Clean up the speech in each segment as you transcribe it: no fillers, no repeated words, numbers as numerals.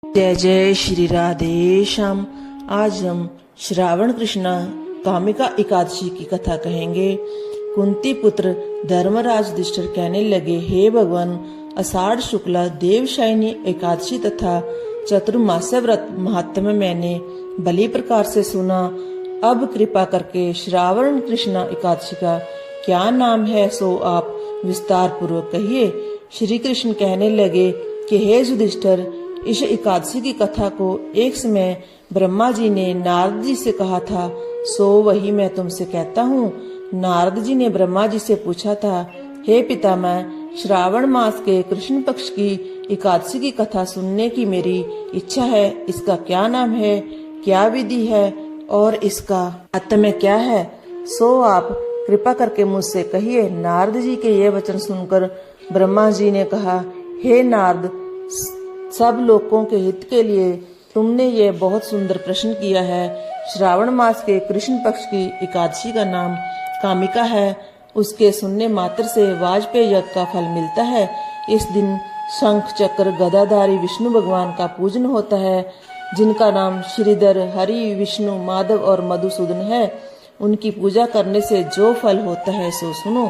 जय जय श्री राधे श्याम। आज हम श्रावण कृष्ण कामिका एकादशी की कथा कहेंगे। कुंती पुत्र धर्मराज युधिष्ठिर कहने लगे, हे भगवान, आषाढ़ शुक्ला देवशायिनी एकादशी तथा चतुर्मास्य व्रत महात्म्य मैंने भली प्रकार से सुना। अब कृपा करके श्रावण कृष्ण एकादशी का क्या नाम है सो आप विस्तार पूर्वक कहिए। श्री कृष्ण कहने लगे कि हे युधिष्ठिर, इस एकादशी की कथा को एक समय ब्रह्मा जी ने नारद जी से कहा था, सो वही मैं तुमसे कहता हूँ। नारद जी ने ब्रह्मा जी से पूछा था, हे पितामह, श्रावण मास के कृष्ण पक्ष की एकादशी की कथा सुनने की मेरी इच्छा है। इसका क्या नाम है, क्या विधि है और इसका आत्म्य क्या है, सो आप कृपा करके मुझसे कहिए। नारद जी के ये वचन सुनकर ब्रह्मा जी ने कहा, हे नारद, सब लोगों के हित के लिए तुमने ये बहुत सुंदर प्रश्न किया है। श्रावण मास के कृष्ण पक्ष की एकादशी का नाम कामिका है। उसके सुनने मात्र से वाजपेय यज्ञ का फल मिलता है। इस दिन शंख चक्र गदाधारी विष्णु भगवान का पूजन होता है, जिनका नाम श्रीधर, हरि, विष्णु, माधव और मधुसूदन है। उनकी पूजा करने से जो फल होता है सो सुनो।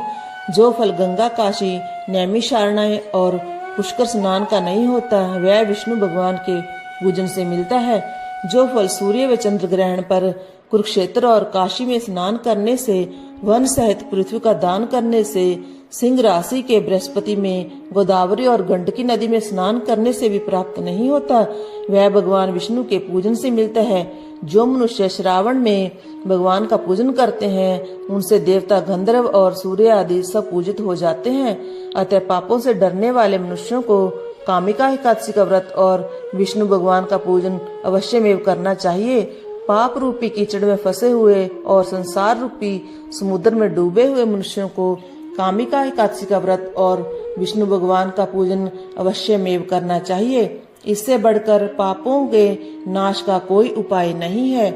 जो फल गंगा, काशी, नैमिषारण्य और पुष्कर स्नान का नहीं होता, वह विष्णु भगवान के पूजन से मिलता है। जो फल सूर्य व चंद्र ग्रहण पर, कुरुक्षेत्र और काशी में स्नान करने से, वन सहित पृथ्वी का दान करने से, सिंह राशि के बृहस्पति में, गोदावरी और गंडकी नदी में स्नान करने से भी प्राप्त नहीं होता, वह भगवान विष्णु के पूजन से मिलता है। जो मनुष्य श्रावण में भगवान का पूजन करते हैं, उनसे देवता, गंधर्व और सूर्य आदि सब पूजित हो जाते हैं। अतः पापों से डरने वाले मनुष्यों को कामिका एकादशी का व्रत और विष्णु भगवान का पूजन अवश्य में करना चाहिए। पाप रूपी कीचड़ में फंसे हुए और संसार रूपी समुद्र में डूबे हुए मनुष्यों को कामिका एकादशी का व्रत और विष्णु भगवान का पूजन अवश्य में करना चाहिए। इससे बढ़कर पापों के नाश का कोई उपाय नहीं है।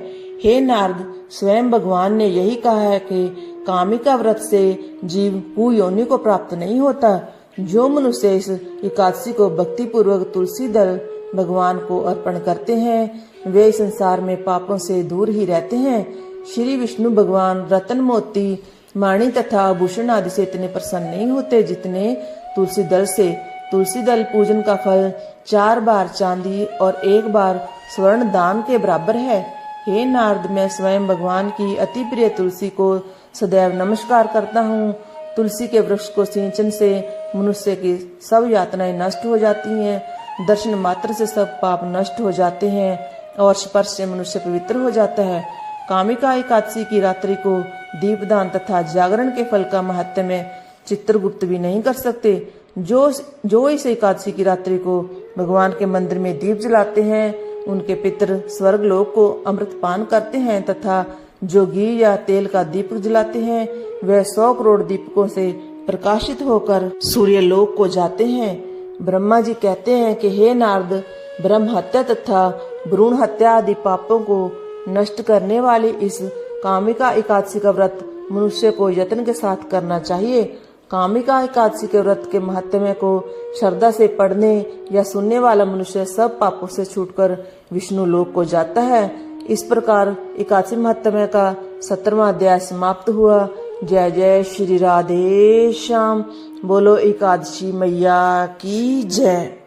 हे नारद, स्वयं भगवान ने यही कहा है कि कामिका व्रत से जीव भूयोनि को प्राप्त नहीं होता। जो मनुष्य इस एकादशी को भक्ति पूर्वक तुलसी दल भगवान को अर्पण करते हैं, वे संसार में पापों से दूर ही रहते हैं। श्री विष्णु भगवान रतन, मोती, माणी तथा आभूषण आदि से इतने प्रसन्न नहीं होते जितने तुलसी दल से। तुलसी दल पूजन का फल 4 बार चांदी और 1 बार स्वर्ण दान के बराबर है। हे नारद, मैं स्वयं भगवान की अति प्रिय तुलसी को सदैव नमस्कार करता हूँ। तुलसी के वृक्ष को सिंचन से मनुष्य की सब यातनाएं नष्ट हो जाती हैं। दर्शन मात्र से सब पाप नष्ट हो जाते हैं और स्पर्श से मनुष्य पवित्र हो जाता है। कामिका एकादशी की रात्रि को दीपदान तथा जागरण के फल का महत्व में चित्रगुप्त भी नहीं कर सकते। जो इस एकादशी की रात्रि को भगवान के मंदिर में दीप जलाते हैं, उनके पितर स्वर्ग लोक को अमृत पान करते हैं तथा जो घी या तेल का दीपक जलाते हैं, वह 100 करोड़ दीपकों से प्रकाशित होकर सूर्य लोक को जाते हैं। ब्रह्मा जी कहते हैं कि हे नारद, ब्रह्म हत्या तथा भ्रूण हत्या आदि पापों को नष्ट करने वाली इस कामिका एकादशी का व्रत मनुष्य को यत्न के साथ करना चाहिए। कामिका एकादशी के व्रत के महत्व को श्रद्धा से पढ़ने या सुनने वाला मनुष्य सब पापों से छूटकर विष्णु लोक को जाता है। इस प्रकार एकादशी महत्व का 17वां अध्याय समाप्त हुआ। जय जय श्री राधे श्याम। बोलो एकादशी मैया की जय।